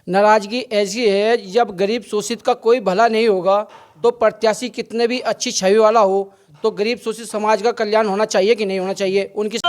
नाराजगी ऐसी है, जब गरीब शोषित का कोई भला नहीं होगा तो प्रत्याशी कितने भी अच्छी छवि वाला हो तो गरीब शोषित समाज का कल्याण होना चाहिए कि नहीं होना चाहिए उनकी।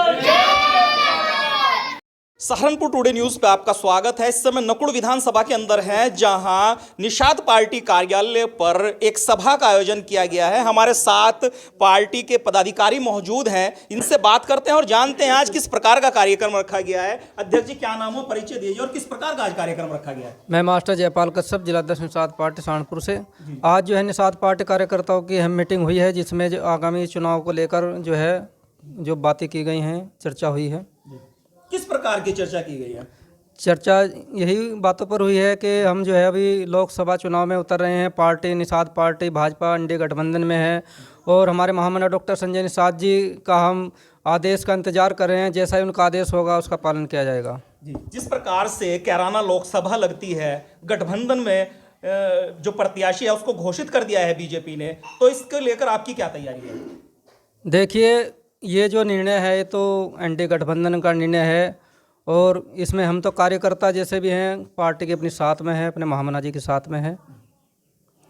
सहारनपुर टुडे न्यूज पे आपका स्वागत है। इस समय नकुड़ विधानसभा के अंदर है, जहां निषाद पार्टी कार्यालय पर एक सभा का आयोजन किया गया है। हमारे साथ पार्टी के पदाधिकारी मौजूद हैं, इनसे बात करते हैं और जानते हैं आज किस प्रकार का कार्यक्रम रखा गया है। अध्यक्ष जी, क्या नाम हो, परिचय दीजिए और किस प्रकार का आज कार्यक्रम रखा गया है। मैं मास्टर जयपाल कश्यप, जिला अध्यक्ष निषाद पार्टी सहारनपुर से। आज जो है निषाद पार्टी कार्यकर्ताओं की अहम मीटिंग हुई है, जिसमें जो आगामी चुनाव को लेकर जो बातें की गई हैं, चर्चा हुई है। किस प्रकार की चर्चा की गई है। चर्चा यही बातों पर हुई है कि हम जो है अभी लोकसभा चुनाव में उतर रहे हैं। Party Nishad party Bhajpa NDA गठबंधन में है और हमारे महामंडल डॉक्टर संजय निषाद जी का हम आदेश का इंतजार कर रहे हैं। जैसा ही उनका आदेश होगा उसका पालन किया जाएगा। जी, जिस प्रकार से कैराना लोकसभा लगती है, गठबंधन में जो प्रत्याशी है उसको घोषित कर दिया है बीजेपी ने, तो इसको लेकर आपकी क्या तैयारी है। देखिए, ये जो निर्णय है ये तो एनडीए गठबंधन का निर्णय है और इसमें हम तो कार्यकर्ता जैसे भी हैं पार्टी के अपने साथ में है, अपने महामना जी के साथ में है।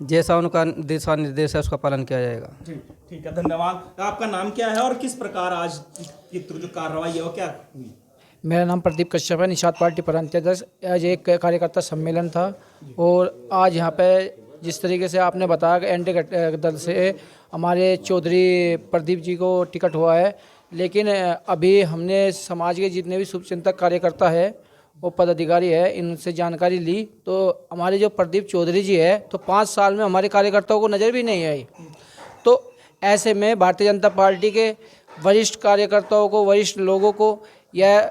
जैसा उनका दिशा निर्देश है उसका पालन किया जाएगा। ठीक है, धन्यवाद। आपका नाम क्या है और किस प्रकार आज की जो कार्रवाई है वो क्या हुई। मेरा नाम प्रदीप कश्यप है, निषाद पार्टी प्रांतीय। आज एक कार्यकर्ता सम्मेलन था और आज यहाँ पे जिस तरीके से आपने बताया कि एनडीए दल से हमारे चौधरी प्रदीप जी को टिकट हुआ है, लेकिन अभी हमने समाज के जितने भी शुभचिंतक कार्यकर्ता है वो पदाधिकारी है, इनसे जानकारी ली तो हमारे जो प्रदीप चौधरी जी है तो 5 साल में हमारे कार्यकर्ताओं को नज़र भी नहीं आई। तो ऐसे में भारतीय जनता पार्टी के वरिष्ठ कार्यकर्ताओं को, वरिष्ठ लोगों को यह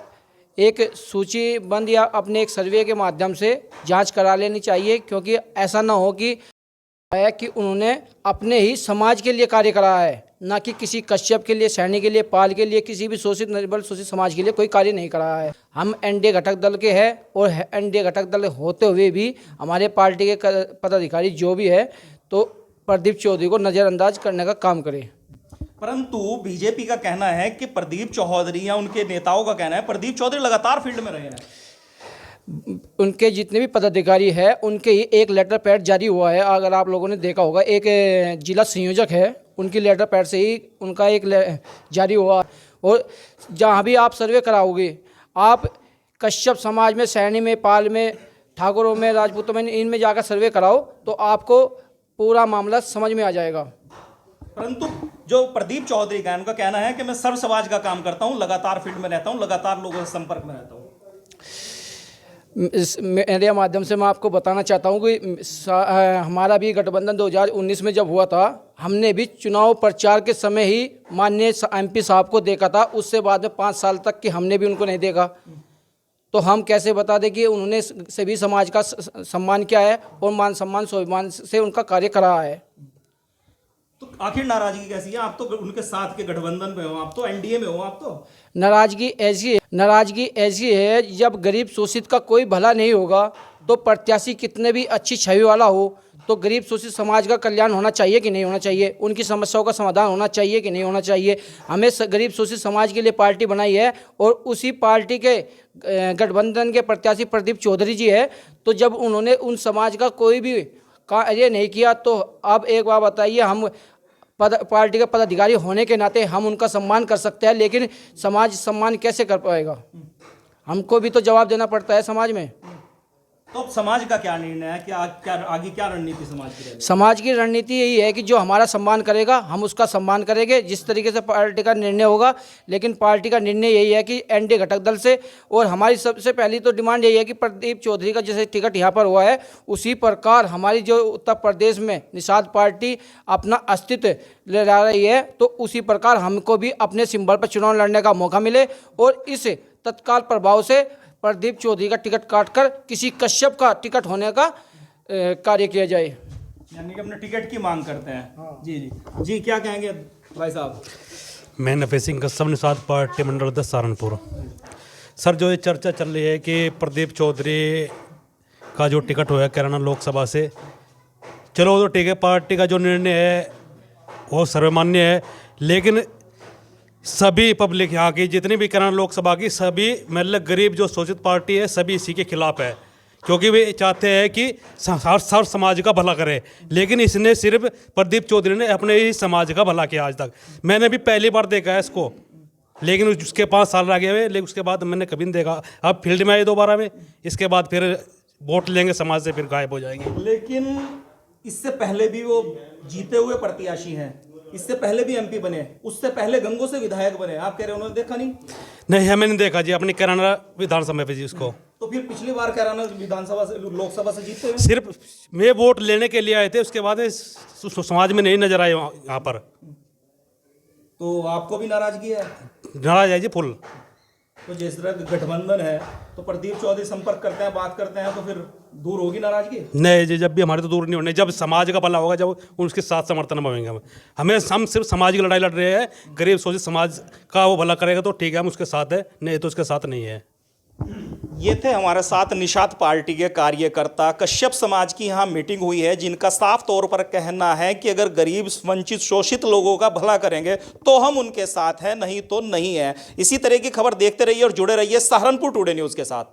एक सूचीबद्ध या अपने एक सर्वे के माध्यम से जांच करा लेनी चाहिए, क्योंकि ऐसा ना हो कि उन्होंने अपने ही समाज के लिए कार्य करा है, ना कि किसी कश्यप के लिए, सैनी के लिए, पाल के लिए, किसी भी शोषित निर्बल शोषित समाज के लिए कोई कार्य नहीं करा है। हम एनडीए घटक दल के हैं और एनडीए घटक दल होते हुए भी हमारे पार्टी के पदाधिकारी जो भी है तो प्रदीप चौधरी को नज़रअंदाज करने का काम करें। परंतु बीजेपी का कहना है कि प्रदीप चौधरी या उनके नेताओं का कहना है प्रदीप चौधरी लगातार फील्ड में रहे हैं। उनके जितने भी पदाधिकारी है उनके ही एक लेटर पैड जारी हुआ है। अगर आप लोगों ने देखा होगा, एक जिला संयोजक है, उनकी लेटर पैड से ही उनका एक जारी हुआ। और जहाँ भी आप सर्वे कराओगे, आप कश्यप समाज में, सैनी में, पाल में, ठाकुरों में, राजपूतों में, इनमें जाकर सर्वे कराओ तो आपको पूरा मामला समझ में आ जाएगा। परंतु जो प्रदीप चौधरी का उनका कहना है कि मैं सर्व समाज का काम करता हूं, लगातार फील्ड में रहता हूं, लगातार लोगों से संपर्क में रहता हूं। मेरे माध्यम से मैं आपको बताना चाहता हूं कि हमारा भी गठबंधन 2019 में जब हुआ था, हमने भी चुनाव प्रचार के समय ही माननीय एमपी साहब को देखा था। उससे बाद में 5 साल तक कि हमने भी उनको नहीं देखा, तो हम कैसे बता दें कि उन्होंने सभी समाज का सम्मान किया है और मान सम्मान स्वाभिमान से उनका कार्य करा है। तो आखिर नाराजगी कैसी है। आप तो उनके साथ के गठबंधन में हो, आप तो एनडीए में हो। आप तो नाराजगी ऐसी है, जब गरीब शोषित का कोई भला नहीं होगा तो प्रत्याशी कितने भी अच्छी छवि वाला हो तो गरीब शोषित समाज का कल्याण होना चाहिए कि नहीं होना चाहिए, उनकी समस्याओं का समाधान होना चाहिए कि नहीं होना चाहिए। हमें गरीब शोषित समाज के लिए पार्टी बनाई है और उसी पार्टी के गठबंधन के प्रत्याशी प्रदीप चौधरी जी है। तो जब उन्होंने उन समाज का कोई भी कार्य नहीं किया तो अब एक बात बताइए, हम पार्टी के पदाधिकारी होने के नाते हम उनका सम्मान कर सकते हैं, लेकिन समाज सम्मान कैसे कर पाएगा। हमको भी तो जवाब देना पड़ता है समाज में। तो समाज का क्या निर्णय है, क्या आगे क्या रणनीति समाज की रहेगी। समाज की रणनीति यही है कि जो हमारा सम्मान करेगा हम उसका सम्मान करेंगे, जिस तरीके से पार्टी का निर्णय होगा। लेकिन पार्टी का निर्णय यही है कि एनडीए घटक दल से, और हमारी सबसे पहली तो डिमांड यही है कि प्रदीप चौधरी का जैसे टिकट यहाँ पर हुआ है, उसी प्रकार हमारी जो उत्तर प्रदेश में निषाद पार्टी अपना अस्तित्व ले जा रही है, तो उसी प्रकार हमको भी अपने सिंबल पर चुनाव लड़ने का मौका मिले और इस तत्काल प्रभाव से प्रदीप चौधरी का टिकट काटकर किसी कश्यप का टिकट होने का कार्य किया जाए। यानी कि अपने टिकट की मांग करते हैं। जी, क्या कहेंगे भाई साहब। मैं नफे सिंह कश्यप, निषाद पार्टी मंडल अध्यक्ष सहारनपुर। सर, जो ये चर्चा चल रही है कि प्रदीप चौधरी का जो टिकट हुआ है कैराना लोकसभा से, चलो तो ठीक है, पार्टी का जो निर्णय है वो सर्वमान्य है, लेकिन सभी पब्लिक यहाँ की जितनी भी कैराना लोकसभा की सभी मतलब गरीब जो शोषित पार्टी है सभी इसी के खिलाफ है, क्योंकि वे चाहते हैं कि हर समाज का भला करे। लेकिन इसने सिर्फ प्रदीप चौधरी ने अपने ही समाज का भला किया आज तक। मैंने भी पहली बार देखा है इसको, लेकिन उसके 5 साल लगे हुए, लेकिन उसके बाद मैंने कभी नहीं देखा। अब फील्ड में आए दोबारा में, इसके बाद फिर वोट लेंगे समाज से, फिर गायब हो जाएंगे। लेकिन इससे पहले भी वो जीते हुए प्रत्याशी हैं, इससे पहले भी एमपी बने, उससे पहले गंगों से विधायक बने। आप कह रहे हैं उन्होंने देखा नहीं? नहीं, हमें नहीं देखा जी अपनी कैराना विधानसभा पे जी उसको। तो फिर पिछली बार कैराना विधानसभा से, लोकसभा से जीते हुए? सिर्फ वे वोट लेने के लिए आए थे, उसके बाद समाज में नहीं नजर आए यहाँ पर। तो आपको भी नाराजगी है? नाराज है जी फुल। तो जिस तरह गठबंधन है तो प्रदीप चौधरी संपर्क करते हैं, बात करते हैं, तो फिर दूर होगी नाराजगी? नहीं जी, जब भी हमारे तो दूर नहीं होने, जब समाज का भला होगा, जब उसके साथ समर्थन में होंगे। हम सिर्फ समाज की लड़ाई लड़ रहे हैं। गरीब सोचे समाज का वो भला करेगा तो ठीक है, हम उसके साथ है, नहीं तो उसके साथ नहीं है। ये थे हमारे साथ निषाद पार्टी के कार्यकर्ता। कश्यप समाज की यहाँ मीटिंग हुई है, जिनका साफ तौर पर कहना है कि अगर गरीब, वंचित, शोषित लोगों का भला करेंगे तो हम उनके साथ हैं, नहीं तो नहीं है। इसी तरह की खबर देखते रहिए और जुड़े रहिए सहारनपुर टुडे न्यूज़ के साथ।